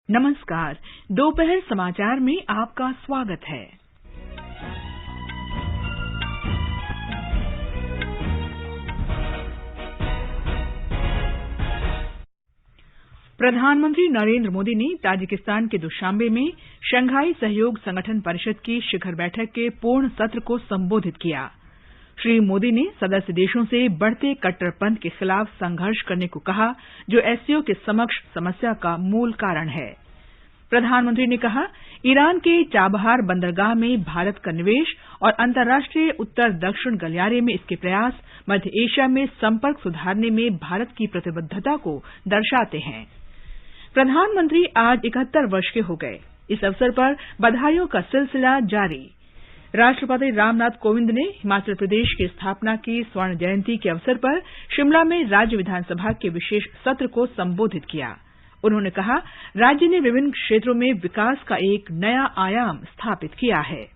नमस्कार। दोपहर समाचार में आपका स्वागत है। प्रधानमंत्री नरेंद्र मोदी ने ताजिकिस्तान के दुशांबे में शंघाई सहयोग संगठन परिषद की शिखर बैठक के पूर्ण सत्र को संबोधित किया। श्री मोदी ने सदस्य देशों से बढ़ते कट्टरपंथ के खिलाफ संघर्ष करने को कहा, जो एससीओ के समक्ष समस्या का मूल कारण है। प्रधानमंत्री ने कहा, ईरान के चाबहार बंदरगाह में भारत का निवेश और अंतर्राष्ट्रीय उत्तर दक्षिण गलियारे में इसके प्रयास मध्य एशिया में संपर्क सुधारने में भारत की प्रतिबद्धता को दर्शाते हैं। प्रधानमंत्री आज 71 वर्ष के हो गए। इस अवसर पर बधाइयों का सिलसिला जारी। राष्ट्रपति रामनाथ कोविंद ने हिमाचल प्रदेश की स्थापना की स्वर्ण जयंती के अवसर पर शिमला में राज्य विधानसभा के विशेष सत्र को संबोधित किया। उन्होंने कहा, राज्य ने विभिन्न क्षेत्रों में विकास का एक नया आयाम स्थापित किया है।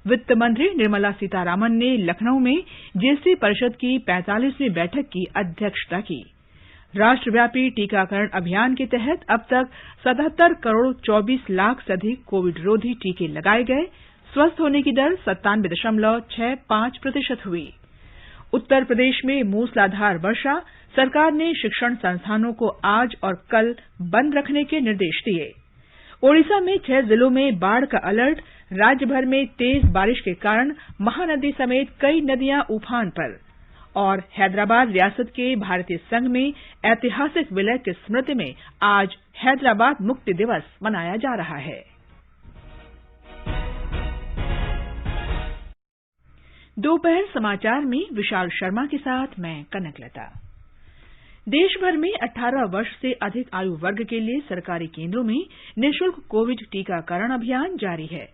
वित्त मंत्री निर्मला सीतारामन ने लखनऊ में जीएसटी परिषद की 45वीं बैठक की अध्यक्षता की। राष्ट्रव्यापी टीकाकरण अभियान के तहत अब तक 77 करोड़ 24 लाख से अधिक कोविड रोधी टीके लगाए गए। स्वस्थ होने की दर 97.65% हुई। उत्तर प्रदेश में मूसलाधार वर्षा, सरकार ने शिक्षण संस्थानों को आज और कल बंद रखने के निर्देश दिए। ओडिशा में 6 जिलों में बाढ़ का अलर्ट। राज्य भर में तेज बारिश के कारण महानदी समेत कई नदियां उफान पर। और हैदराबाद रियासत के भारतीय संघ में ऐतिहासिक विलय की स्मृति में आज हैदराबाद मुक्ति दिवस मनाया जा रहा है। दोपहर समाचार में विशाल शर्मा के साथ मैं कनकलता। देश भर में 18 वर्ष से अधिक आयु वर्ग के लिए सरकारी केंद्रों में निःशुल्क कोविड टीकाकरण अभियान जारी है।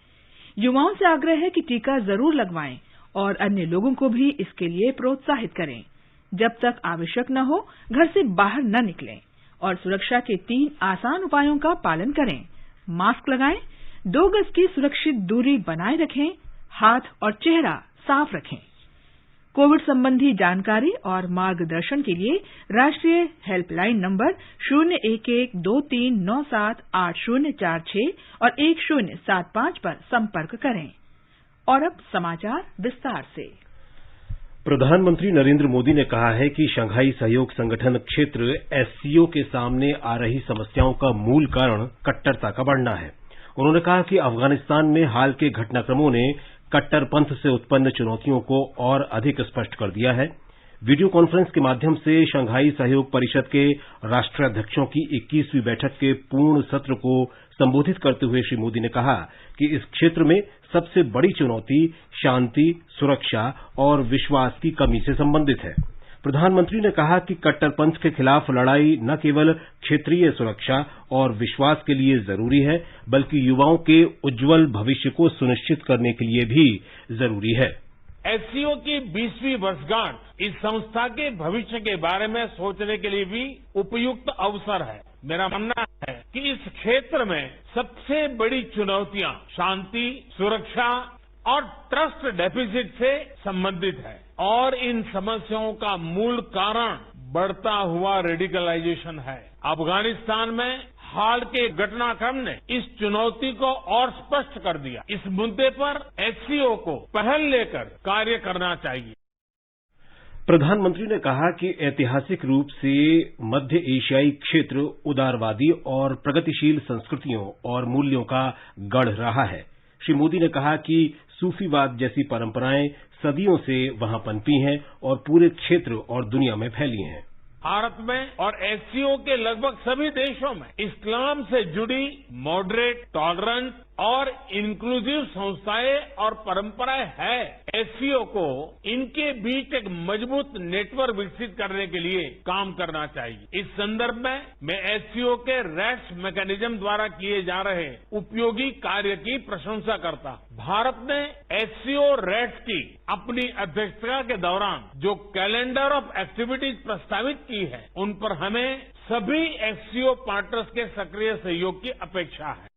युवाओं से आग्रह है कि टीका जरूर लगवाएं और अन्य लोगों को भी इसके लिए प्रोत्साहित करें। जब तक आवश्यक न हो, घर से बाहर न निकलें और सुरक्षा के 3 आसान उपायों का पालन करें। मास्क लगाएं, 2 गज की सुरक्षित दूरी बनाए रखें, हाथ और चेहरा साफ रखें। कोविड संबंधी जानकारी और मार्गदर्शन के लिए राष्ट्रीय हेल्पलाइन नंबर 01123978046 और 1075 पर संपर्क करें। और अब समाचार विस्तार से। प्रधानमंत्री नरेंद्र मोदी ने कहा है कि शंघाई सहयोग संगठन क्षेत्र एससीओ के सामने आ रही समस्याओं का मूल कारण कट्टरता का बढ़ना है। उन्होंने कहा कि अफगानिस्तान में हाल के घटनाक्रमों ने कट्टरपंथ से उत्पन्न चुनौतियों को और अधिक स्पष्ट कर दिया है। वीडियो कॉन्फ्रेंस के माध्यम से शंघाई सहयोग परिषद के राष्ट्राध्यक्षों की 21वीं बैठक के पूर्ण सत्र को संबोधित करते हुए श्री मोदी ने कहा कि इस क्षेत्र में सबसे बड़ी चुनौती शांति, सुरक्षा और विश्वास की कमी से संबंधित है। प्रधानमंत्री ने कहा कि कट्टरपंथ के खिलाफ लड़ाई न केवल क्षेत्रीय सुरक्षा और विश्वास के लिए जरूरी है, बल्कि युवाओं के उज्जवल भविष्य को सुनिश्चित करने के लिए भी जरूरी है। एससीओ की 20वीं वर्षगांठ इस संस्था के भविष्य के बारे में सोचने के लिए भी उपयुक्त अवसर है। मेरा मानना है कि इस क्षेत्र में सबसे बड़ी चुनौतियां शांति, सुरक्षा और ट्रस्ट डेफिसिट से संबंधित है और इन समस्याओं का मूल कारण बढ़ता हुआ रेडिकलाइजेशन है। अफगानिस्तान में हाल के घटनाक्रम ने इस चुनौती को और स्पष्ट कर दिया। इस मुद्दे पर एससीओ को पहल लेकर कार्य करना चाहिए। प्रधानमंत्री ने कहा कि ऐतिहासिक रूप से मध्य एशियाई क्षेत्र उदारवादी और प्रगतिशील संस्कृतियों और मूल्यों का गढ़ रहा है। श्री मोदी ने कहा कि सूफीवाद जैसी परंपराएं सदियों से वहां पनपी हैं और पूरे क्षेत्र और दुनिया में फैली हैं। भारत में और एससीओ के लगभग सभी देशों में इस्लाम से जुड़ी मॉडरेट, टॉलरेंस और इंक्लूसिव संस्थाएं और परंपराएं हैं। एससीओ को इनके बीच एक मजबूत नेटवर्क विकसित करने के लिए काम करना चाहिए। इस संदर्भ में मैं एससीओ के रैट्स मैकेनिज्म द्वारा किए जा रहे उपयोगी कार्य की प्रशंसा करता हूं। भारत ने एससीओ रैट्स की अपनी अध्यक्षता के दौरान जो कैलेंडर ऑफ एक्टिविटीज प्रस्तावित की है, उन पर हमें सभी एससीओ पार्टनर्स के सक्रिय सहयोग की अपेक्षा है।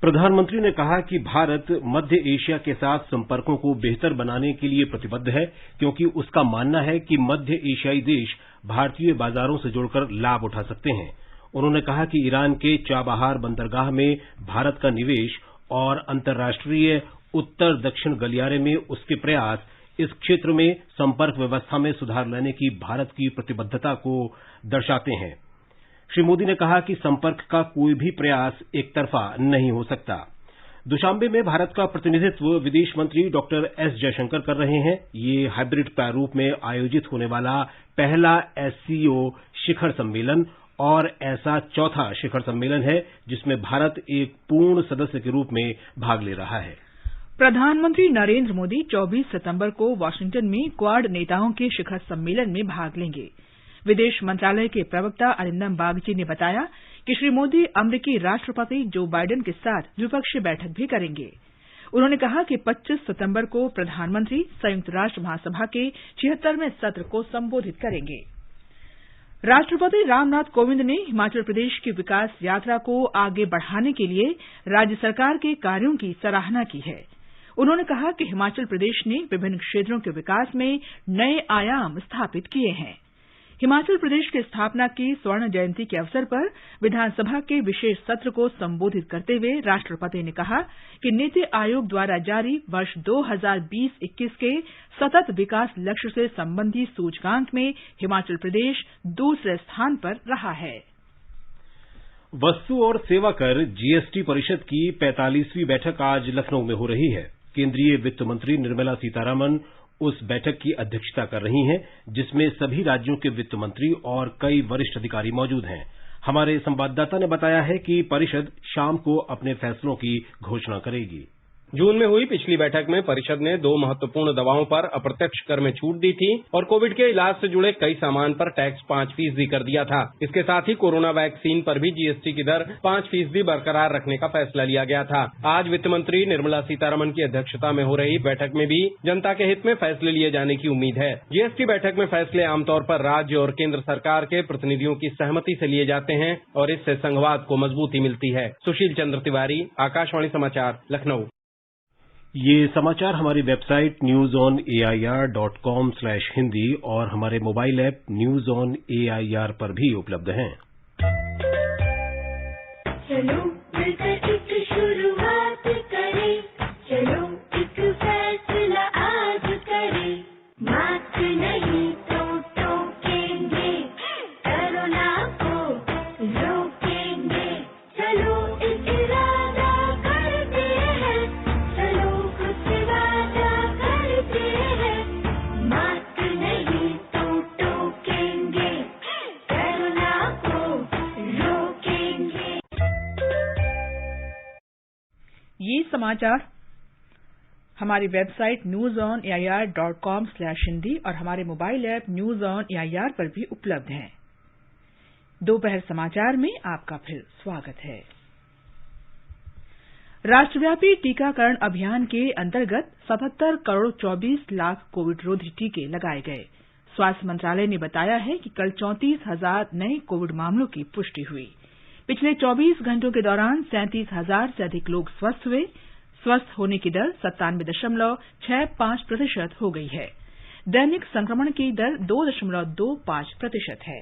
प्रधानमंत्री ने कहा कि भारत मध्य एशिया के साथ संपर्कों को बेहतर बनाने के लिए प्रतिबद्ध है, क्योंकि उसका मानना है कि मध्य एशियाई देश भारतीय बाजारों से जुड़कर लाभ उठा सकते हैं। उन्होंने कहा कि ईरान के चाबहार बंदरगाह में भारत का निवेश और अंतर्राष्ट्रीय उत्तर दक्षिण गलियारे में उसके प्रयास इस क्षेत्र में संपर्क व्यवस्था में सुधार लाने की भारत की प्रतिबद्धता को दर्शाते हैं। श्री मोदी ने कहा कि संपर्क का कोई भी प्रयास एकतरफा नहीं हो सकता। दुशांबे में भारत का प्रतिनिधित्व विदेश मंत्री डॉक्टर एस जयशंकर कर रहे हैं। ये हाइब्रिड प्रारूप में आयोजित होने वाला पहला एससीओ शिखर सम्मेलन और ऐसा चौथा शिखर सम्मेलन है जिसमें भारत एक पूर्ण सदस्य के रूप में भाग ले रहा है। प्रधानमंत्री नरेंद्र मोदी 24 सितंबर को वाशिंगटन में क्वाड नेताओं के शिखर सम्मेलन में भाग लेंगे। विदेश मंत्रालय के प्रवक्ता अरिंदम बागची ने बताया कि श्री मोदी अमरीकी राष्ट्रपति जो बाइडेन के साथ द्विपक्षीय बैठक भी करेंगे। उन्होंने कहा कि 25 सितंबर को प्रधानमंत्री संयुक्त राष्ट्र महासभा के 76वें सत्र को संबोधित करेंगे। राष्ट्रपति रामनाथ कोविंद ने हिमाचल प्रदेश की विकास यात्रा को आगे बढ़ाने के लिए राज्य सरकार के कार्यों की सराहना की है। उन्होंने कहा कि हिमाचल प्रदेश ने विभिन्न क्षेत्रों के विकास में नए आयाम स्थापित किए हैं। हिमाचल प्रदेश की स्थापना की स्वर्ण जयंती के अवसर पर विधानसभा के विशेष सत्र को संबोधित करते हुए राष्ट्रपति ने कहा कि नीति आयोग द्वारा जारी वर्ष 2020-21 के सतत विकास लक्ष्य से संबंधी सूचकांक में हिमाचल प्रदेश दूसरे स्थान पर रहा है। वस्तु और सेवा कर जीएसटी परिषद की 45वीं बैठक आज लखनऊ में हो रही है। केंद्रीय वित्त मंत्री निर्मला सीतारमण उस बैठक की अध्यक्षता कर रही हैं, जिसमें सभी राज्यों के वित्त मंत्री और कई वरिष्ठ अधिकारी मौजूद हैं। हमारे संवाददाता ने बताया है कि परिषद शाम को अपने फैसलों की घोषणा करेगी। जून में हुई पिछली बैठक में परिषद ने 2 महत्वपूर्ण दवाओं पर अप्रत्यक्ष कर में छूट दी थी और कोविड के इलाज से जुड़े कई सामान पर टैक्स 5% कर दिया था। इसके साथ ही कोरोना वैक्सीन पर भी जीएसटी की दर 5% बरकरार रखने का फैसला लिया गया था। आज वित्त मंत्री निर्मला सीतारमण की अध्यक्षता में हो रही बैठक में भी जनता के हित में फैसले लिए जाने की उम्मीद है। जीएसटी बैठक में फैसले आमतौर पर राज्य और केंद्र सरकार के प्रतिनिधियों की सहमति से लिए जाते हैं और इससे संघवाद को मजबूती मिलती है। सुशील चंद्र तिवारी, आकाशवाणी समाचार, लखनऊ। ये समाचार हमारी वेबसाइट newsonair.com/hindi और हमारे mobile app news on AIR पर भी उपलब्ध हैं। चलो मिलकर एक शुरुआत करें, चलो एक फैसला आज करें, मास्क नहीं तो टोकेंगे, कोरोना को रोकेंगे, चलो एक इरादा करते हैं, चलो कुछ वादा करते हैं, मास्क नहीं तो टोकेंगे, कोरोना को रोकेंगे। ये समाचार हमारी वेबसाइट newsonair.com/hindi और हमारे mobile app news on AIR पर भी उपलब्ध हैं। दोपहर समाचार में आपका फिर स्वागत है। राष्ट्रव्यापी टीकाकरण अभियान के अंतर्गत 77 करोड़ 24 लाख कोविड रोधी टीके लगाए गए। स्वास्थ्य मंत्रालय ने बताया है कि कल 34,000 नए कोविड मामलों की पुष्टि हुई। पिछले 24 घंटों के दौरान 37,000 से अधिक लोग स्वस्थ हुए। स्वस्थ होने की दर 97.65% हो गई है। दैनिक संक्रमण की दर 2.25% है।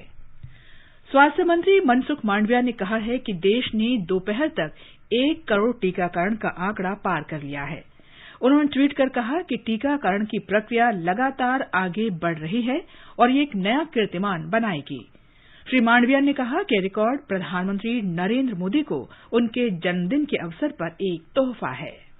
स्वास्थ्य मंत्री मनसुख मांडविया ने कहा है कि देश ने दोपहर तक 1 करोड़ टीकाकरण का आंकड़ा पार कर लिया है। उन्होंने ट्वीट कर कहा कि टीकाकरण की प्रक्रिया लगातार आगे बढ़ रही है और ये एक नया कीर्तिमान बनाएगी। श्री मांडविया ने कहा कि रिकॉर्ड प्रधानमंत्री नरेंद्र मोदी को उनके जन्मदिन के अवसर पर एक तोहफा है।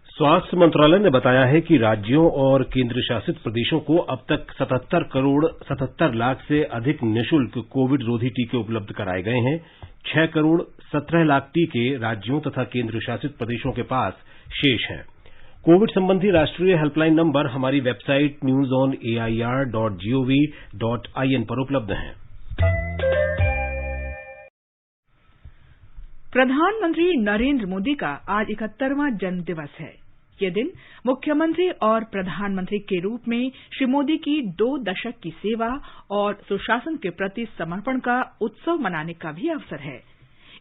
स्वास्थ्य मंत्रालय ने बताया है कि राज्यों और केंद्र शासित प्रदेशों को अब तक 77 करोड़ 77 लाख से अधिक निःशुल्क कोविड रोधी टीके उपलब्ध कराए गए हैं। 6 करोड़ 17 लाख टीके राज्यों तथा केंद्र शासित प्रदेशों के पास शेष हैं। कोविड संबंधी राष्ट्रीय हेल्पलाइन नंबर हमारी वेबसाइट newsonair.gov.in पर उपलब्ध हैं। प्रधानमंत्री नरेंद्र मोदी का आज 71वां जन्मदिवस है। यह दिन मुख्यमंत्री और प्रधानमंत्री के रूप में श्री मोदी की 2 दशक की सेवा और सुशासन के प्रति समर्पण का उत्सव मनाने का भी अवसर है।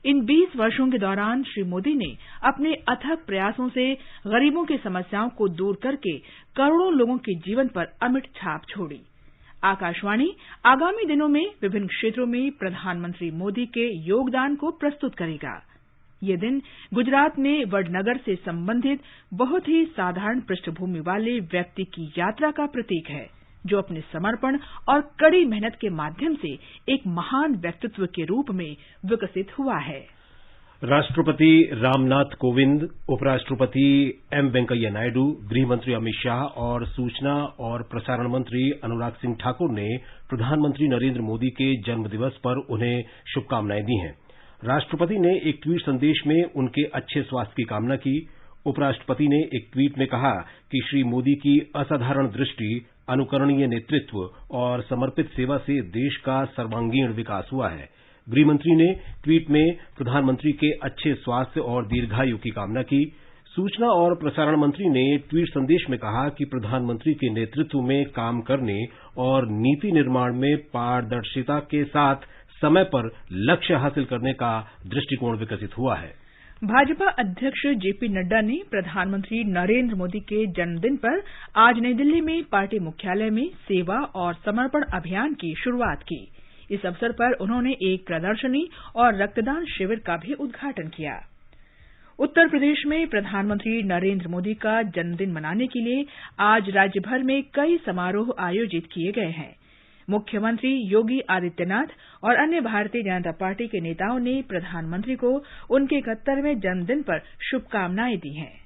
इन 20 वर्षों के दौरान श्री मोदी ने अपने अथक प्रयासों से गरीबों की समस्याओं को दूर करके करोड़ों लोगों के जीवन पर अमिट छाप छोड़ी। आकाशवाणी आगामी दिनों में विभिन्न क्षेत्रों में प्रधानमंत्री मोदी के योगदान को प्रस्तुत करेगा। ये दिन गुजरात में वडनगर से संबंधित बहुत ही साधारण पृष्ठभूमि वाले व्यक्ति की यात्रा का प्रतीक है, जो अपने समर्पण और कड़ी मेहनत के माध्यम से एक महान व्यक्तित्व के रूप में विकसित हुआ है। राष्ट्रपति रामनाथ कोविंद, उपराष्ट्रपति एम वेंकैया नायडू, गृहमंत्री अमित शाह और सूचना और प्रसारण मंत्री अनुराग सिंह ठाकुर ने प्रधानमंत्री नरेंद्र मोदी के जन्मदिवस पर उन्हें शुभकामनाएं दी हैं। राष्ट्रपति ने एक ट्वीट संदेश में उनके अच्छे स्वास्थ्य की कामना की। उपराष्ट्रपति ने एक ट्वीट में कहा कि श्री मोदी की असाधारण दृष्टि, अनुकरणीय नेतृत्व और समर्पित सेवा से देश का सर्वांगीण विकास हुआ है। गृहमंत्री ने ट्वीट में प्रधानमंत्री के अच्छे स्वास्थ्य और दीर्घायु की कामना की। सूचना और प्रसारण मंत्री ने ट्वीट संदेश में कहा कि प्रधानमंत्री के नेतृत्व में काम करने और नीति निर्माण में पारदर्शिता के साथ समय पर लक्ष्य हासिल करने का दृष्टिकोण विकसित हुआ है। भाजपा अध्यक्ष जेपी नड्डा ने प्रधानमंत्री नरेंद्र मोदी के जन्मदिन पर आज नई दिल्ली में पार्टी मुख्यालय में सेवा और समर्पण अभियान की शुरुआत की। इस अवसर पर उन्होंने एक प्रदर्शनी और रक्तदान शिविर का भी उद्घाटन किया। उत्तर प्रदेश में प्रधानमंत्री नरेंद्र मोदी का जन्मदिन मनाने के लिए आज राज्य भर में कई समारोह आयोजित किए गए हैं। मुख्यमंत्री योगी आदित्यनाथ और अन्य भारतीय जनता पार्टी के नेताओं ने प्रधानमंत्री को उनके 71वें जन्मदिन पर शुभकामनाएं दी हैं।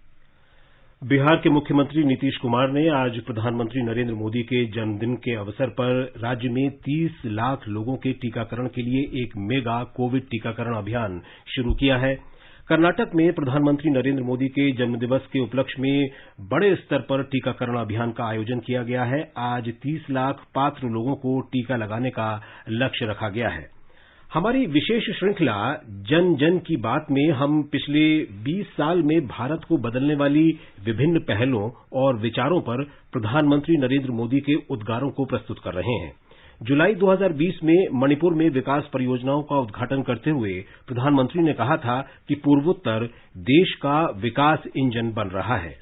बिहार के मुख्यमंत्री नीतीश कुमार ने आज प्रधानमंत्री नरेंद्र मोदी के जन्मदिन के अवसर पर राज्य में 30 लाख लोगों के टीकाकरण के लिए एक मेगा कोविड टीकाकरण अभियान शुरू किया है। कर्नाटक में प्रधानमंत्री नरेंद्र मोदी के जन्मदिवस के उपलक्ष्य में बड़े स्तर पर टीकाकरण अभियान का आयोजन किया गया है। आज 30 लाख पात्र लोगों को टीका लगाने का लक्ष्य रखा गया है। हमारी विशेष श्रृंखला जन जन की बात में हम पिछले 20 साल में भारत को बदलने वाली विभिन्न पहलों और विचारों पर प्रधानमंत्री नरेंद्र मोदी के उद्गारों को प्रस्तुत कर रहे हैं। जुलाई 2020 में मणिपुर में विकास परियोजनाओं का उद्घाटन करते हुए प्रधानमंत्री ने कहा था कि पूर्वोत्तर देश का विकास इंजन बन रहा है।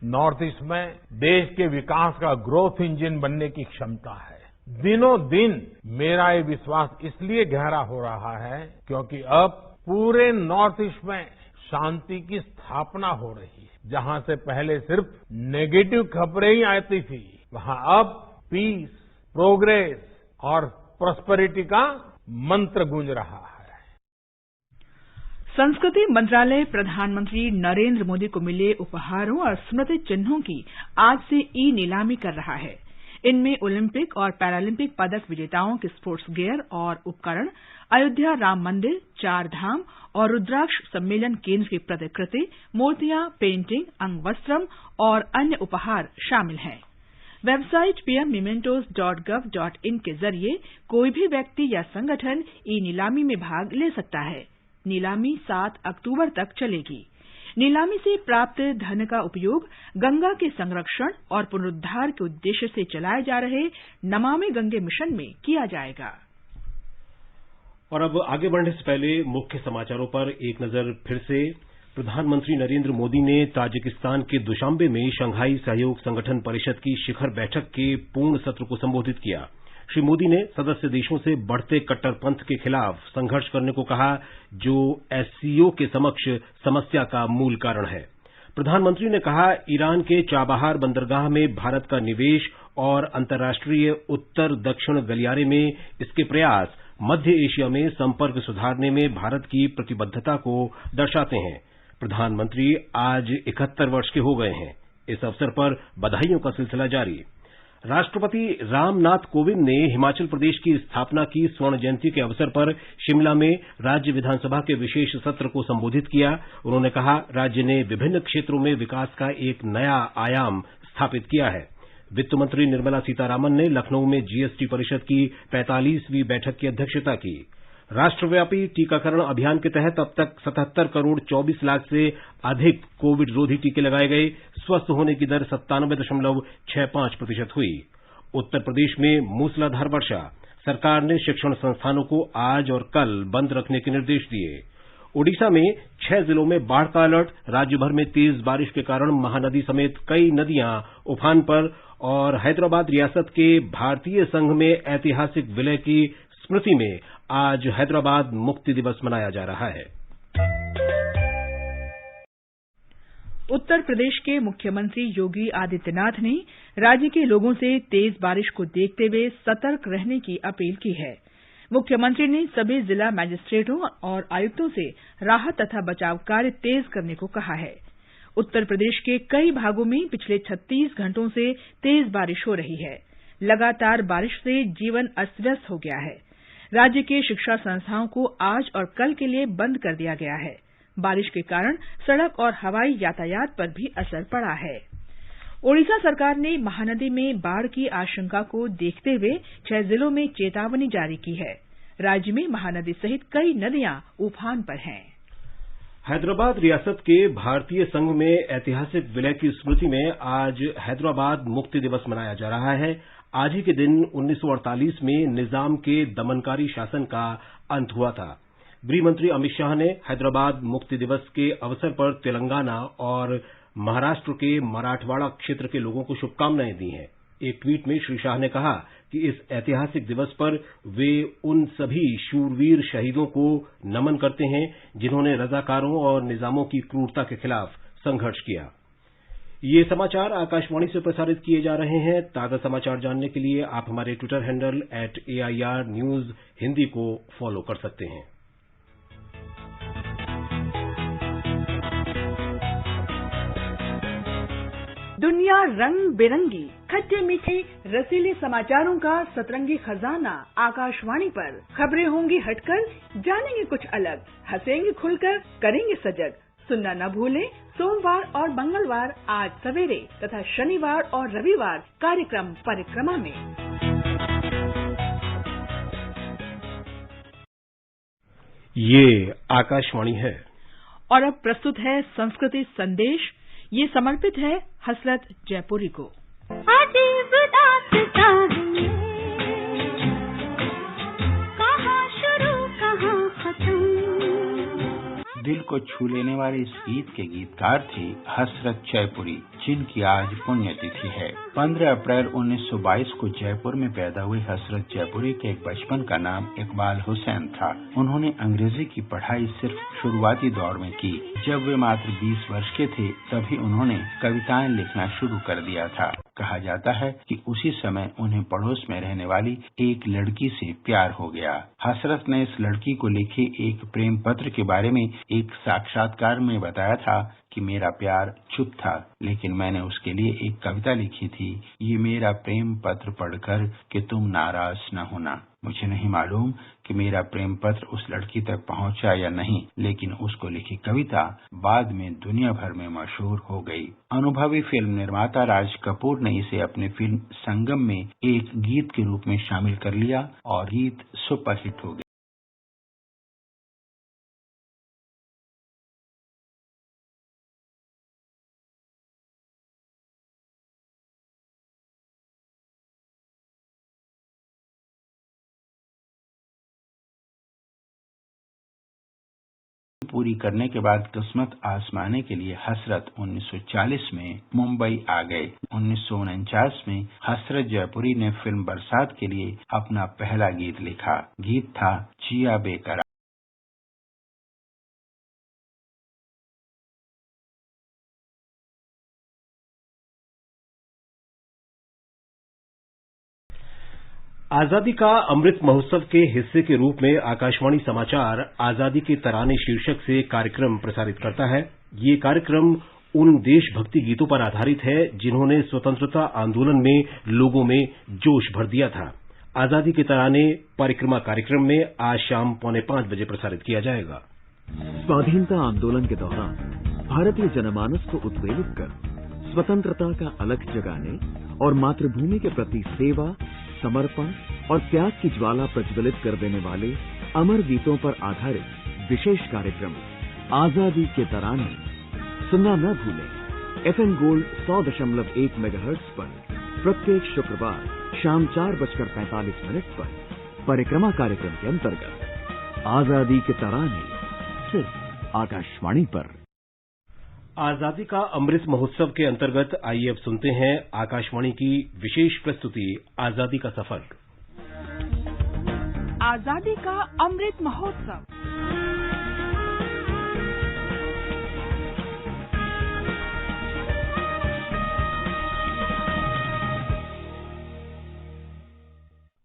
नॉर्थ ईस्ट में देश के विकास का ग्रोथ इंजन बनने की क्षमता है। दिनों दिन मेरा ये विश्वास इसलिए गहरा हो रहा है क्योंकि अब पूरे नॉर्थ ईस्ट में शांति की स्थापना हो रही है। जहां से पहले सिर्फ नेगेटिव खबरें ही आती थी, वहां अब पीस, प्रोग्रेस और प्रॉस्पेरिटी का मंत्र गूंज रहा है। संस्कृति मंत्रालय प्रधानमंत्री नरेंद्र मोदी को मिले उपहारों और स्मृति चिन्हों की आज से ई नीलामी कर रहा है। इनमें ओलंपिक और पैरालंपिक पदक विजेताओं के स्पोर्ट्स गियर और उपकरण, अयोध्या राम मंदिर, चार धाम और रुद्राक्ष सम्मेलन केंद्र की प्रतिकृति, मूर्तियां, पेंटिंग, अंगवस्त्रम और अन्य उपहार शामिल हैं। वेबसाइट pmmementos.gov.in के जरिए कोई भी व्यक्ति या संगठन ई नीलामी में भाग ले सकता है। नीलामी 7 अक्टूबर तक चलेगी। नीलामी से प्राप्त धन का उपयोग गंगा के संरक्षण और पुनरुद्धार के उद्देश्य से चलाए जा रहे नमामि गंगे मिशन में किया जाएगा। और अब आगे बढ़ने से पहले मुख्य समाचारों पर एक नजर फिर से। प्रधानमंत्री नरेंद्र मोदी ने ताजिकिस्तान के दुशांबे में शंघाई सहयोग संगठन परिषद की शिखर बैठक के पूर्ण सत्र को संबोधित किया। श्री मोदी ने सदस्य देशों से बढ़ते कट्टरपंथ के खिलाफ संघर्ष करने को कहा, जो एससीओ के समक्ष समस्या का मूल कारण है। प्रधानमंत्री ने कहा, ईरान के चाबहार बंदरगाह में भारत का निवेश और अंतर्राष्ट्रीय उत्तर दक्षिण गलियारे में इसके प्रयास मध्य एशिया में संपर्क सुधारने में भारत की प्रतिबद्धता को दर्शाते हैं। प्रधानमंत्री आज 71 वर्ष के हो गए हैं। इस अवसर पर बधाइयों का सिलसिला जारी। राष्ट्रपति रामनाथ कोविंद ने हिमाचल प्रदेश की स्थापना की स्वर्ण जयंती के अवसर पर शिमला में राज्य विधानसभा के विशेष सत्र को संबोधित किया। उन्होंने कहा, राज्य ने विभिन्न क्षेत्रों में विकास का एक नया आयाम स्थापित किया है। वित्त मंत्री निर्मला सीतारामन ने लखनऊ में जीएसटी परिषद की 45वीं बैठक की अध्यक्षता की। राष्ट्रव्यापी टीकाकरण अभियान के तहत अब तक 77 करोड़ 24 लाख से अधिक कोविड रोधी टीके लगाए गए। स्वस्थ होने की दर 97.65% हुई। उत्तर प्रदेश में मूसलाधार वर्षा। सरकार ने शिक्षण संस्थानों को आज और कल बंद रखने के निर्देश दिए। ओडिशा में 6 जिलों में बाढ़ का अलर्ट। राज्य भर में तेज बारिश के कारण महानदी समेत कई नदियां उफान पर और हैदराबाद रियासत के भारतीय संघ में ऐतिहासिक विलय की स्मृति में आज हैदराबाद मुक्ति दिवस मनाया जा रहा है। उत्तर प्रदेश के मुख्यमंत्री योगी आदित्यनाथ ने राज्य के लोगों से तेज बारिश को देखते हुए सतर्क रहने की अपील की है। मुख्यमंत्री ने सभी जिला मजिस्ट्रेटों और आयुक्तों से राहत तथा बचाव कार्य तेज करने को कहा है। उत्तर प्रदेश के कई भागों में पिछले 36 घंटों से तेज बारिश हो रही है। लगातार बारिश से जीवन अस्त-व्यस्त हो गया है। राज्य के शिक्षा संस्थाओं को आज और कल के लिए बंद कर दिया गया है। बारिश के कारण सड़क और हवाई यातायात पर भी असर पड़ा है। ओडिशा सरकार ने महानदी में बाढ़ की आशंका को देखते हुए 6 जिलों में चेतावनी जारी की है। राज्य में महानदी सहित कई नदियां उफान पर हैं। हैदराबाद रियासत के भारतीय संघ में ऐतिहासिक विलय की स्मृति में आज हैदराबाद मुक्ति दिवस मनाया जा रहा है। आज ही के दिन 1948 में निजाम के दमनकारी शासन का अंत हुआ था। गृह मंत्री अमित शाह ने हैदराबाद मुक्ति दिवस के अवसर पर तेलंगाना और महाराष्ट्र के मराठवाड़ा क्षेत्र के लोगों को शुभकामनाएं दी हैं। एक ट्वीट में श्री शाह ने कहा कि इस ऐतिहासिक दिवस पर वे उन सभी शूरवीर शहीदों को नमन करते हैं जिन्होंने रजाकारों और निजामों की क्रूरता के खिलाफ संघर्ष किया। ये समाचार आकाशवाणी से प्रसारित किए जा रहे हैं। ताजा समाचार जानने के लिए आप हमारे Twitter handle @AIR News Hindi को फॉलो कर सकते हैं। दुनिया रंग बिरंगी, खट्टे मीठे रसीले समाचारों का सतरंगी खजाना आकाशवाणी पर। खबरें होंगी हटकर, जानेंगे कुछ अलग, हंसेंगे खुलकर, करेंगे सजग। सुनना न भूलें सोमवार और मंगलवार आज सवेरे तथा शनिवार और रविवार कार्यक्रम परिक्रमा में। ये आकाशवाणी है और अब प्रस्तुत है संस्कृति संदेश। ये समर्पित है हसरत जयपुरी को। अजीब दास्तान कहाँ शुरू कहाँ खत्म। दिल को छू लेने वाले इस गीत के गीतकार थे हसरत जयपुरी, जिनकी आज पुण्यतिथि है। 15 अप्रैल 1922 को जयपुर में पैदा हुए हसरत जयपुरी के एक बचपन का नाम इकबाल हुसैन था। उन्होंने अंग्रेजी की पढ़ाई सिर्फ शुरुआती दौर में की। जब वे मात्र 20 वर्ष के थे तभी उन्होंने कविताएं लिखना शुरू कर दिया था। कहा जाता है कि उसी समय उन्हें पड़ोस में रहने वाली एक लड़की से प्यार हो गया। हसरत ने इस लड़की को लिखे एक प्रेम पत्र के बारे में एक साक्षात्कार में बताया था कि मेरा प्यार चुप था, लेकिन मैंने उसके लिए एक कविता लिखी थी, ये मेरा प्रेम पत्र पढ़कर कि तुम नाराज न होना। मुझे नहीं मालूम कि मेरा प्रेम पत्र उस लड़की तक पहुंचा या नहीं, लेकिन उसको लिखी कविता बाद में दुनिया भर में मशहूर हो गई। अनुभवी फिल्म निर्माता राज कपूर ने इसे अपनी फिल्म संगम में एक गीत के रूप में शामिल कर लिया और गीत सुपरहिट हो गया। पूरी करने के बाद किस्मत आजमाने के लिए हसरत 1940 में मुंबई आ गए। 1949 में हसरत जयपुरी ने फिल्म बरसात के लिए अपना पहला गीत लिखा। गीत था जिया बेकरार। आजादी का अमृत महोत्सव के हिस्से के रूप में आकाशवाणी समाचार आजादी के तराने शीर्षक से कार्यक्रम प्रसारित करता है। ये कार्यक्रम उन देशभक्ति गीतों पर आधारित है जिन्होंने स्वतंत्रता आंदोलन में लोगों में जोश भर दिया था। आजादी के तराने परिक्रमा कार्यक्रम में आज शाम 4:45 बजे प्रसारित किया जाएगा। स्वाधीनता आंदोलन के दौरान भारतीय जनमानस को उद्वेलित कर स्वतंत्रता का अलख जगाने और मातृभूमि के प्रति सेवा, समर्पण और त्याग की ज्वाला प्रज्वलित कर देने वाले अमर गीतों पर आधारित विशेष कार्यक्रम आजादी के तराने सुनना न भूलें। FM गोल्ड 100.1 मेगाहर्ट्ज पर प्रत्येक शुक्रवार शाम 4:45 पर परिक्रमा कार्यक्रम के अंतर्गत आजादी के तराने सिर्फ आकाशवाणी पर। आजादी का अमृत महोत्सव के अंतर्गत आइए अब सुनते हैं आकाशवाणी की विशेष प्रस्तुति आजादी का सफर। आजादी का अमृत महोत्सव।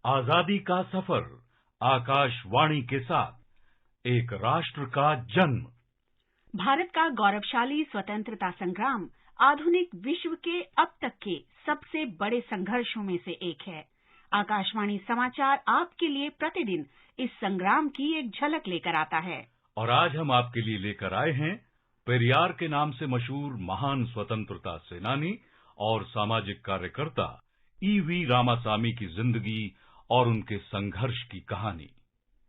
आजादी का सफर आकाशवाणी के साथ एक राष्ट्र का जन्म। भारत का गौरवशाली स्वतंत्रता संग्राम आधुनिक विश्व के अब तक के सबसे बड़े संघर्षों में से एक है। आकाशवाणी समाचार आपके लिए प्रतिदिन इस संग्राम की एक झलक लेकर आता है। और आज हम आपके लिए लेकर आए हैं पेरियार के नाम से मशहूर महान स्वतंत्रता सेनानी और सामाजिक कार्यकर्ता ईवी रामासामी की जिंदगी और उनके संघर्ष की कहानी।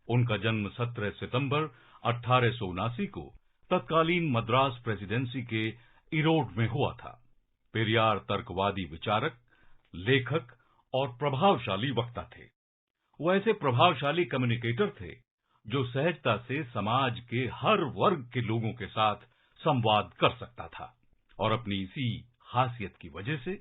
उनका जन्म 17 सितंबर 1879 को तत्कालीन मद्रास प्रेसिडेंसी के इरोड में हुआ था। पेरियार तर्कवादी विचारक, लेखक और प्रभावशाली वक्ता थे। वो ऐसे प्रभावशाली कम्युनिकेटर थे जो सहजता से समाज के हर वर्ग के लोगों के साथ संवाद कर सकता था और अपनी इसी खासियत की वजह से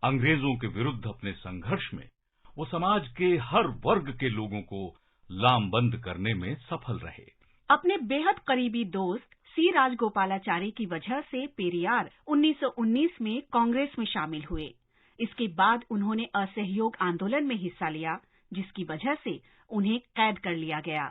अंग्रेजों के विरुद्ध अपने संघर्ष में वो समाज के हर वर्ग के लोगों को लामबंद करने में सफल रहे। अपने बेहद करीबी दोस्त सी राजगोपालाचारी की वजह से पेरियार 1919 में कांग्रेस में शामिल हुए। इसके बाद उन्होंने असहयोग आंदोलन में हिस्सा लिया, जिसकी वजह से उन्हें कैद कर लिया गया।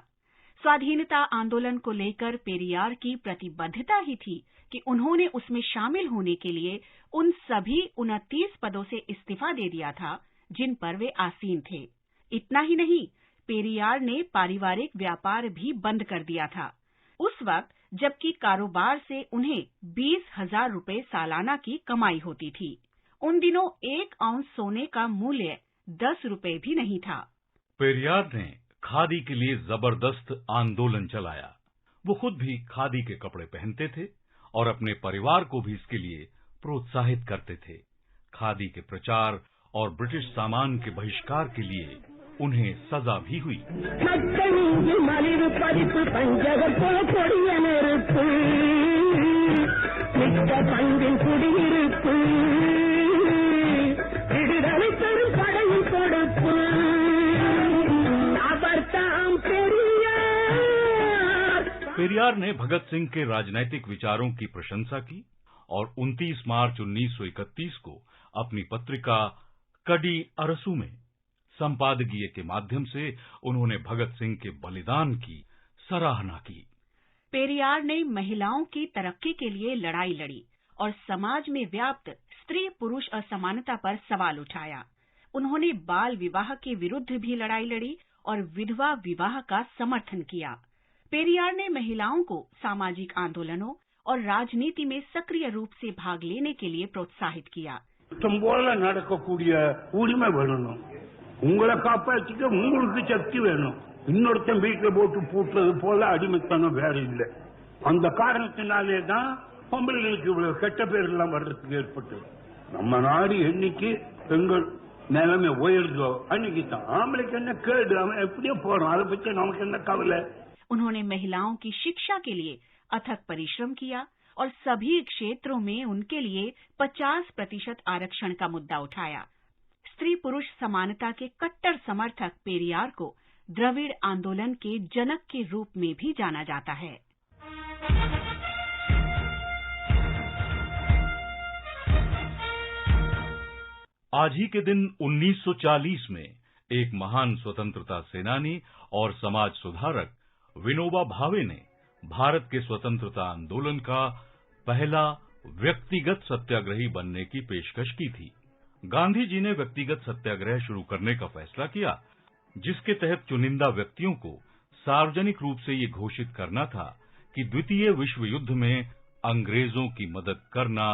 स्वाधीनता आंदोलन को लेकर पेरियार की प्रतिबद्धता ही थी कि उन्होंने उसमें शामिल होने के लिए उन सभी 29 पदों से इस्तीफा दे दिया था जिन पर वे आसीन थे। इतना ही नहीं, पेरियार ने पारिवारिक व्यापार भी बंद कर दिया था। उस वक्त जबकि कारोबार से उन्हें 20,000 रुपए सालाना की कमाई होती थी। उन दिनों 1 औंस सोने का मूल्य 10 रुपए भी नहीं था। पेरियार ने खादी के लिए जबरदस्त आंदोलन चलाया। वो खुद भी खादी के कपड़े पहनते थे और अपने परिवार को भी इसके लिए प्रोत्साहित करते थे। खादी के प्रचार और ब्रिटिश सामान के बहिष्कार के लिए उन्हें सजा भी हुई। पेरियार ने भगत सिंह के राजनैतिक विचारों की प्रशंसा की और 29 मार्च 1931 को अपनी पत्रिका कडी अरसू में संपादकीय के माध्यम से उन्होंने भगत सिंह के बलिदान की सराहना की। पेरियार ने महिलाओं की तरक्की के लिए लड़ाई लड़ी और समाज में व्याप्त स्त्री पुरुष असमानता पर सवाल उठाया। उन्होंने बाल विवाह के विरुद्ध भी लड़ाई लड़ी और विधवा विवाह का समर्थन किया। पेरियार ने महिलाओं को सामाजिक आंदोलनों और राजनीति में सक्रिय रूप से भाग लेने के लिए प्रोत्साहित किया। உங்களை காப்பாற்றிக்க உங்களுக்கு சக்தி வேணும். இன்னொருத்தன் வீட்டுல போட்டு பூட்டுறது போல அடிமைத்தனம் வேற இல்லை. அந்த காரணத்தினாலே தான் பொம்பளைகளுக்கு இவ்வளவு கெட்ட பேர் எல்லாம் வர்றதுக்கு ஏற்பட்டது. நம்ம நாடு என்னைக்கு பெண்கள் நிலைமை உயர்ந்தோ அன்னைக்கு தான் ஆம்பளைக்கு என்ன கேடு, அவன் எப்படியோ போறான், அதை பற்றி நமக்கு என்ன கவலை। उन्होंने महिलाओं की शिक्षा के लिए अथक परिश्रम किया और सभी क्षेत्रों में उनके लिए 50% आरक्षण का मुद्दा उठाया। स्त्री पुरुष समानता के कट्टर समर्थक पेरियार को द्रविड़ आंदोलन के जनक के रूप में भी जाना जाता है। आज ही के दिन 1940 में एक महान स्वतंत्रता सेनानी और समाज सुधारक विनोबा भावे ने भारत के स्वतंत्रता आंदोलन का पहला व्यक्तिगत सत्याग्रही बनने की पेशकश की थी। गांधी जी ने व्यक्तिगत सत्याग्रह शुरू करने का फैसला किया, जिसके तहत चुनिंदा व्यक्तियों को सार्वजनिक रूप से ये घोषित करना था कि द्वितीय विश्व युद्ध में अंग्रेजों की मदद करना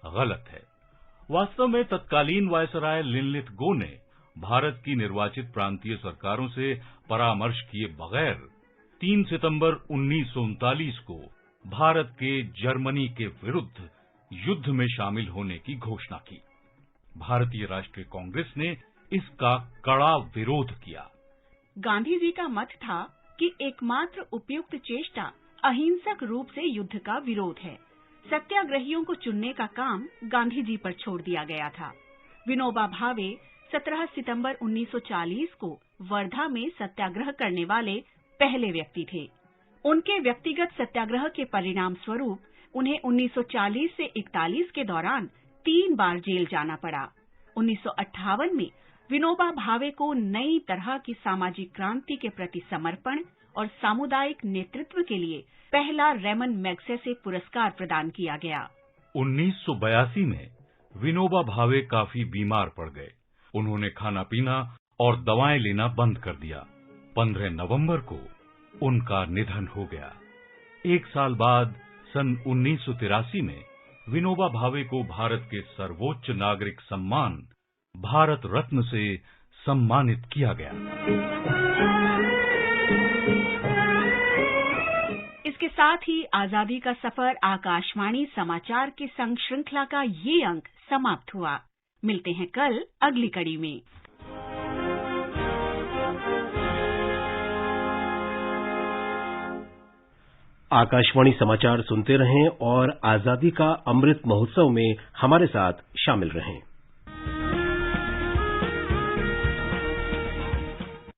गलत है। वास्तव में तत्कालीन वायसराय लिनलिथ गो ने भारत की निर्वाचित प्रांतीय सरकारों से परामर्श किए बगैर 3 सितंबर 1939 को भारत के जर्मनी के विरुद्ध युद्ध में शामिल होने की घोषणा की। भारतीय राष्ट्रीय कांग्रेस ने इसका कड़ा विरोध किया। गांधी जी का मत था कि एकमात्र उपयुक्त चेष्टा अहिंसक रूप से युद्ध का विरोध है। सत्याग्रहियों को चुनने का काम गांधी जी पर छोड़ दिया गया था। विनोबा भावे 17 सितंबर 1940 को वर्धा में सत्याग्रह करने वाले पहले व्यक्ति थे। उनके व्यक्तिगत सत्याग्रह के परिणाम स्वरूप उन्हें 1940 से 41 के दौरान 3 बार जेल जाना पड़ा। 1958 में विनोबा भावे को नई तरह की सामाजिक क्रांति के प्रति समर्पण और सामुदायिक नेतृत्व के लिए पहला रेमन मैग्सेसे पुरस्कार प्रदान किया गया। 1982 में विनोबा भावे काफी बीमार पड़ गए। उन्होंने खाना पीना और दवाएं लेना बंद कर दिया। 15 नवंबर को उनका निधन हो गया। एक साल बाद सन 1983 में विनोबा भावे को भारत के सर्वोच्च नागरिक सम्मान भारत रत्न से सम्मानित किया गया। इसके साथ ही आजादी का सफर आकाशवाणी समाचार के संग श्रृंखला का ये अंक समाप्त हुआ। मिलते हैं कल अगली कड़ी में। आकाशवाणी समाचार सुनते रहें और आजादी का अमृत महोत्सव में हमारे साथ शामिल रहें।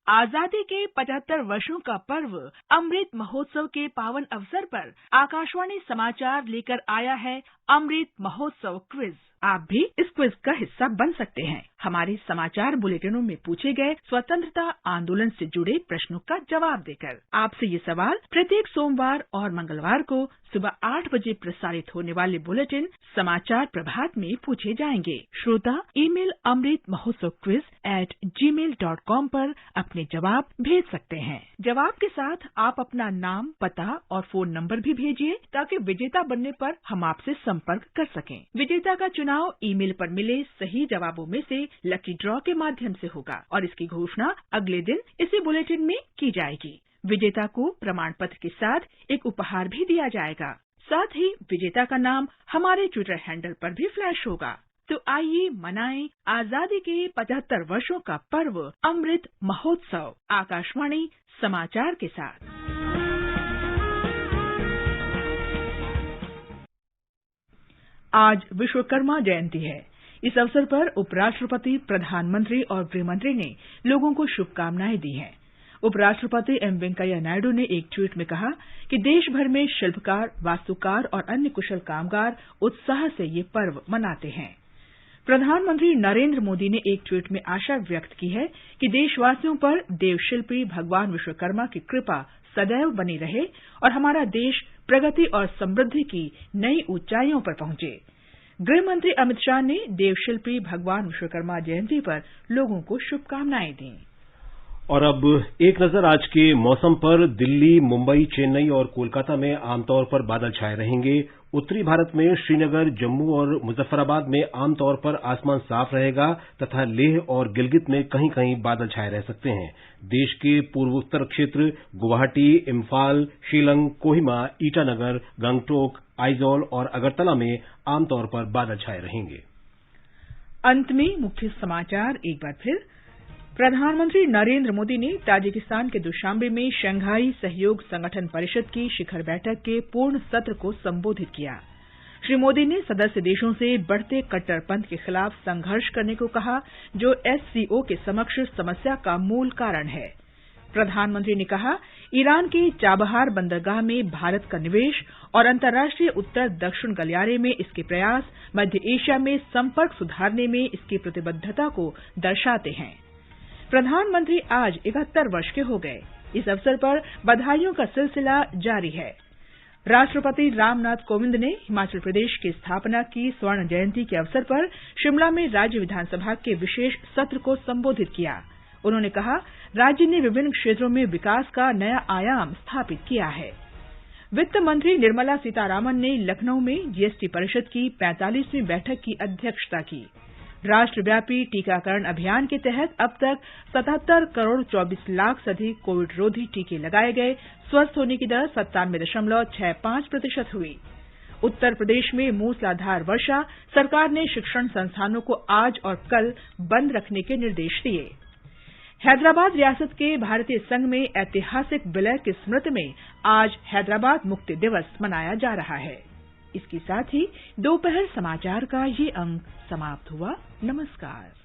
आजादी के 75 वर्षों का पर्व अमृत महोत्सव के पावन अवसर पर आकाशवाणी समाचार लेकर आया है अमृत महोत्सव क्विज। आप भी इस क्विज का हिस्सा बन सकते हैं। हमारे समाचार बुलेटिनों में पूछे गए स्वतंत्रता आंदोलन से जुड़े प्रश्नों का जवाब देकर आपसे ये सवाल प्रत्येक सोमवार और मंगलवार को सुबह 8 बजे प्रसारित होने वाले बुलेटिन समाचार प्रभात में पूछे जाएंगे। श्रोता ईमेल amritmahotsavquiz@gmail.com पर अपने जवाब भेज सकते हैं। जवाब के साथ आप अपना नाम, पता और फोन नंबर भी भेजिए ताकि विजेता बनने पर हम आपसे संपर्क कर सकें। विजेता का चुनाव ईमेल पर मिले सही जवाबों में से लकी ड्रॉ के माध्यम से होगा और इसकी घोषणा अगले दिन इसी बुलेटिन में की जाएगी। विजेता को प्रमाण पत्र के साथ एक उपहार भी दिया जाएगा। साथ ही विजेता का नाम हमारे ट्विटर हैंडल पर भी फ्लैश होगा। तो आइए मनाएं आजादी के 75 वर्षों का पर्व अमृत महोत्सव आकाशवाणी समाचार के साथ। आज विश्वकर्मा जयंती है। इस अवसर पर उपराष्ट्रपति, प्रधानमंत्री और गृहमंत्री ने लोगों को शुभकामनाएं दी हैं। उपराष्ट्रपति एम वेंकैया नायडू ने एक ट्वीट में कहा कि देश भर में शिल्पकार, वास्तुकार और अन्य कुशल कामगार उत्साह से ये पर्व मनाते हैं। प्रधानमंत्री नरेंद्र मोदी ने एक ट्वीट में आशा व्यक्त की है कि देशवासियों पर देवशिल्पी भगवान विश्वकर्मा की कृपा सदैव बनी रहे और हमारा देश प्रगति और समृद्धि की नई ऊंचाइयों पर पहुंचे। गृहमंत्री अमित शाह ने देवशिल्पी भगवान विश्वकर्मा जयंती पर लोगों को शुभकामनाएं दी। और अब एक नजर आज के मौसम पर। दिल्ली, मुंबई, चेन्नई और कोलकाता में आमतौर पर बादल छाए रहेंगे। उत्तरी भारत में श्रीनगर, जम्मू और मुजफ्फराबाद में आमतौर पर आसमान साफ रहेगा तथा लेह और गिलगित में कहीं कहीं बादल छाए रह सकते हैं। देश के पूर्वोत्तर क्षेत्र गुवाहाटी, इम्फाल, शिलंग, कोहिमा, ईटानगर, गंगटोक, आइजोल और अगरतला में आमतौर पर बादल छाए रहेंगे। अंत में मुख्य समाचार एक बार फिर। प्रधानमंत्री नरेंद्र मोदी ने ताजिकिस्तान के दुशांबे में शंघाई सहयोग संगठन परिषद की शिखर बैठक के पूर्ण सत्र को संबोधित किया। श्री मोदी ने सदस्य देशों से बढ़ते कट्टरपंथ के खिलाफ संघर्ष करने को कहा, जो एससीओ के समक्ष समस्या का मूल कारण है। प्रधानमंत्री ने कहा, ईरान के चाबहार बंदरगाह में भारत का निवेश और अंतर्राष्ट्रीय उत्तर दक्षिण गलियारे में इसके प्रयास मध्य एशिया में संपर्क सुधारने में इसकी प्रतिबद्धता को दर्शाते हैं। प्रधानमंत्री आज 71 वर्ष के हो गए। इस अवसर पर बधाइयों का सिलसिला जारी है। राष्ट्रपति रामनाथ कोविंद ने हिमाचल प्रदेश की स्थापना की स्वर्ण जयंती के अवसर पर शिमला में राज्य विधानसभा के विशेष सत्र को संबोधित किया। उन्होंने कहा, राज्य ने विभिन्न क्षेत्रों में विकास का नया आयाम स्थापित किया है। वित्त मंत्री निर्मला सीतारामन ने लखनऊ में जीएसटी परिषद की 45वीं बैठक की अध्यक्षता की। राष्ट्रव्यापी टीकाकरण अभियान के तहत अब तक 77 करोड़ 24 लाख से अधिक कोविड रोधी टीके लगाए गए। स्वस्थ होने की दर 97.65% हुई। उत्तर प्रदेश में मूसलाधार वर्षा, सरकार ने शिक्षण संस्थानों को आज और कल बंद रखने के निर्देश दिए। हैदराबाद रियासत के भारतीय संघ में ऐतिहासिक विलय की स्मृति में आज हैदराबाद मुक्ति दिवस मनाया जा रहा है। इसके साथ ही दोपहर समाचार का ये अंक समाप्त हुआ। नमस्कार।